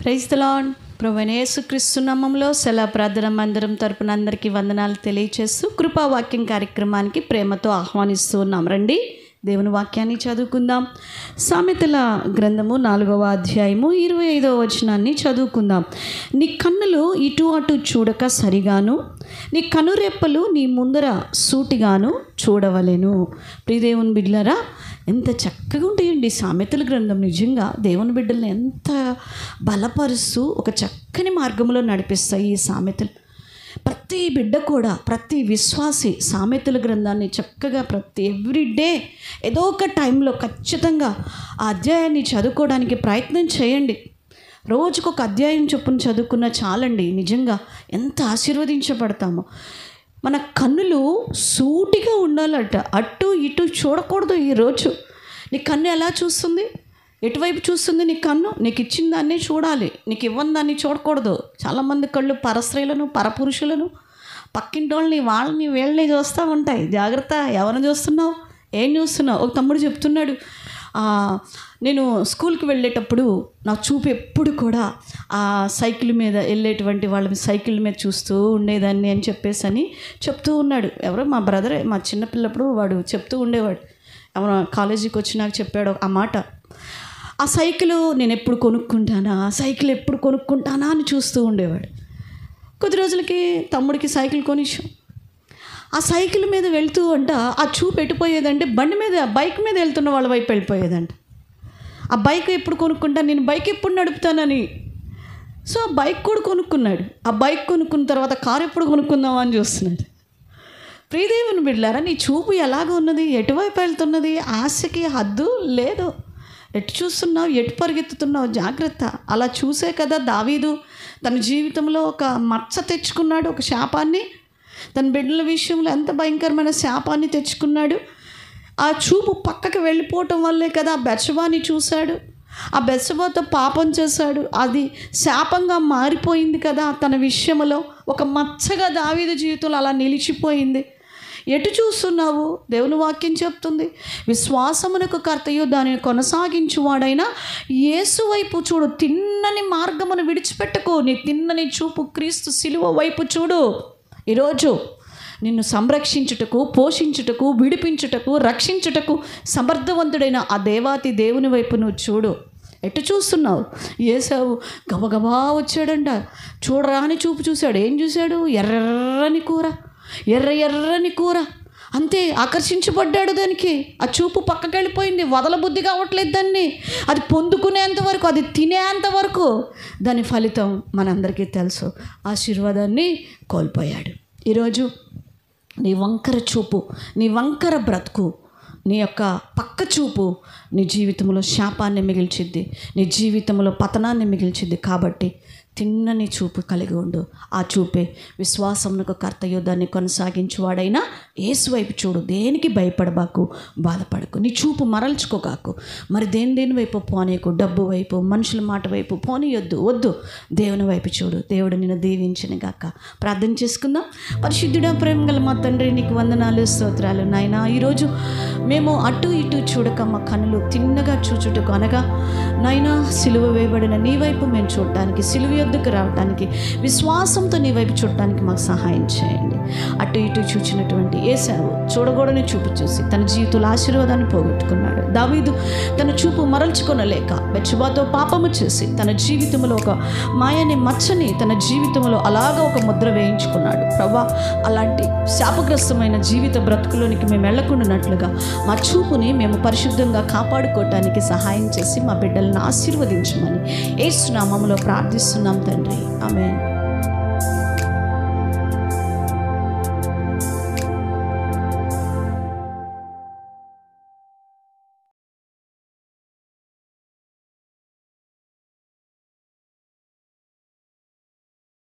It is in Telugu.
Praise the lord. ప్రభువైన యేసుక్రీస్తు నామములో సెలవు ప్రార్థన మందిరం తరపున అందరికీ వందనాలు తెలియచేస్తూ కృపావాక్యం కార్యక్రమానికి ప్రేమతో ఆహ్వానిస్తూ ఉన్నాం. రండి దేవుని వాక్యాన్ని చదువుకుందాం. సామెతల గ్రంథము 4వ అధ్యాయము 25వ వచనాన్ని చదువుకుందాం. నీ కన్నులు ఇటు అటు చూడక సరిగాను, నీ కనురెప్పలు నీ ముందర సూటిగాను చూడవలెను. ప్రియ దేవుని బిడ్డలారా, ఎంత చక్కగా ఉంటాయండి సామెతల గ్రంథం. నిజంగా దేవుని బిడ్డల్ని ఎంత బలపరుస్తూ ఒక చక్కని మార్గంలో నడిపిస్తాయి ఈ సామెతలు. ప్రతి బిడ్డ కూడా, ప్రతి విశ్వాసి సామెతల గ్రంథాన్ని చక్కగా ఎవ్రీడే ఏదో ఒక టైంలో ఖచ్చితంగా ఆ అధ్యాయాన్ని చదువుకోవడానికి ప్రయత్నం చేయండి. రోజుకొక అధ్యాయం చొప్పున చదువుకున్న చాలండి. నిజంగా ఎంత ఆశీర్వదించబడతామో. మన కన్నులు సూటిగా ఉండాలట, అటు ఇటు చూడకూడదు. ఈరోజు నీ కన్ను ఎలా చూస్తుంది? ఎటువైపు చూస్తుంది నీ కన్ను? నీకు ఇచ్చిన దాన్ని చూడాలి, నీకు ఇవ్వని దాన్ని చూడకూడదు. చాలామంది కళ్ళు పరస్త్రీలను, పరపురుషులను, పక్కింటోళ్ళని, వాళ్ళని, వీళ్ళని చూస్తూ ఉంటాయి. జాగ్రత్త, ఎవరిని చూస్తున్నావు, ఏం చూస్తున్నావు? ఒక తమ్ముడు చెప్తున్నాడు, నేను స్కూల్కి వెళ్ళేటప్పుడు నా చూపు ఎప్పుడు కూడా ఆ సైకిల్ మీద వెళ్ళేటువంటి వాళ్ళని సైకిల్ మీద చూస్తూ ఉండేదాన్ని అని చెప్తూ ఉన్నాడు. ఎవరో మా బ్రదరే, మా చిన్నపిల్లప్పుడు వాడు చెప్తూ ఉండేవాడు. ఎవరో కాలేజీకి వచ్చి నాకు చెప్పాడు ఆ మాట. ఆ సైకిల్ నేను ఎప్పుడు కొనుక్కుంటానా, ఆ సైకిల్ ఎప్పుడు కొనుక్కుంటానా అని చూస్తూ ఉండేవాడు. కొద్ది రోజులకి తమ్ముడికి సైకిల్ కొనిచ్చాం. ఆ సైకిల్ మీద వెళ్తూ అంట ఆ చూపు ఎటుపోయేదంటే బైక్ మీద వెళ్తున్న వాళ్ళ వైపు వెళ్ళిపోయేదంట. ఆ బైక్ ఎప్పుడు కొనుక్కుంటాను, నేను బైక్ ఎప్పుడు నడుపుతానని. సో ఆ బైక్ కూడా కొనుక్కున్నాడు. ఆ బైక్ కొనుక్కున్న తర్వాత కారు ఎప్పుడు కొనుక్కుందామా అని చూస్తున్నాడు. ప్రియదేవుని బిడ్డలారా, నీ చూపు ఎలాగ ఉన్నది, ఎటువైపు వెళ్తున్నది? ఆశకి హద్దు లేదు. ఎటు చూస్తున్నావు, ఎటు పరిగెత్తుతున్నావు? జాగ్రత్త. అలా చూసే కదా దావీదు తన జీవితంలో ఒక మచ్చ తెచ్చుకున్నాడు, ఒక శాపాన్ని. తన బిడ్డల విషయంలో ఎంత భయంకరమైన శాపాన్ని తెచ్చుకున్నాడు. ఆ చూపు పక్కకి వెళ్ళిపోవటం వల్లే కదా ఆ బెత్షెబాని చూశాడు. ఆ బెత్షెబాతో పాపం చేశాడు. అది శాపంగా మారిపోయింది కదా తన విషయంలో. ఒక మచ్చగా దావీదు జీవితంలో అలా నిలిచిపోయింది. ఎటు చూస్తున్నావు? దేవుని వాక్యం చెప్తుంది, విశ్వాసమునకు కర్తయు దానిని కొనసాగించువాడైనా యేసు వైపు చూడు, తిన్నని మార్గమును విడిచిపెట్టుకో. నీ తిన్నని చూపు క్రీస్తు శిలువ వైపు చూడు. ఈరోజు నిన్ను సంరక్షించుటకు, పోషించుటకు, విడిపించుటకు, రక్షించుటకు సమర్థవంతుడైన ఆ దేవాతి దేవుని వైపు నువ్వు చూడు. ఎటు చూస్తున్నావు? ఏసావు గబగబా వచ్చాడంట, చూడరాని చూపు చూశాడు. ఏం చూశాడు? ఎర్రని కూర. అంతే, ఆకర్షించబడ్డాడు దానికి. ఆ చూపు పక్కకి వెళ్ళిపోయింది, వదలబుద్ధి కావట్లేదు దాన్ని. అది పొందుకునేంత వరకు, అది తినేంత వరకు దాని ఫలితం మనందరికీ తెలుసు. ఆశీర్వాదాన్ని కోల్పోయాడు. ఈరోజు నీ వంకర చూపు, నీ వంకర బ్రతుకు, నీ యొక్క పక్క చూపు నీ జీవితంలో శాపాన్ని మిగిల్చిద్ది, నీ జీవితంలో పతనాన్ని మిగిల్చిద్ది. కాబట్టి తిన్నని చూపు కలిగి ఉండు. ఆ చూపే విశ్వాసమునకు కర్తయు దాన్ని కొనసాగించువాడైనా యేసు వైపు చూడు. దేనికి భయపడబాకు, బాధపడకు. నీ చూపు మరల్చుకోగాకు. మరి దేని వైపు పోనీకు, డబ్బు వైపు, మనుషుల మాట వైపు వద్దు. దేవుని వైపు చూడు. దేవుడు నిన్ను దీవించిన గాక. ప్రార్థన చేసుకుందాం. పరిశుద్ధుడా, ప్రేమ గల మా తండ్రి, నీకు వందనాలు, స్తోత్రాలు నాయనా. ఈరోజు మేము అటు ఇటు చూడక మా కనులు తిన్నగా చూచుటకు, అనగా నాయనా సిలువ వేయబడిన నీ వైపు మేము చూడటానికి, సిలువ యొద్దకు రావడానికి, విశ్వాసంతో నీ వైపు చూడటానికి మాకు సహాయం చేయండి. అటు ఇటు చూచినటువంటి ఏసావు చూడకూడని చూపు చూసి తన జీవితంలో ఆశీర్వాదాన్ని పోగొట్టుకున్నాడు. దావీదు తన చూపు మరల్చుకొనలేక బెత్షెబాతో పాపము చేసి తన జీవితంలో ఒక మాయని మచ్చని తన జీవితంలో అలాగా ఒక ముద్ర వేయించుకున్నాడు. ప్రభా, అలాంటి శాపగ్రస్తమైన జీవిత బ్రతుకులోనికి మేము వెళ్లకుండానట్లుగా మా చూపుని మేము పరిశుద్ధంగా కాపాడుకోవటానికి సహాయం చేసి మా బిడ్డలను ఆశీర్వదించమని యేసు నామములో ప్రార్థిస్తున్నాం తండ్రి. ఆమేన్.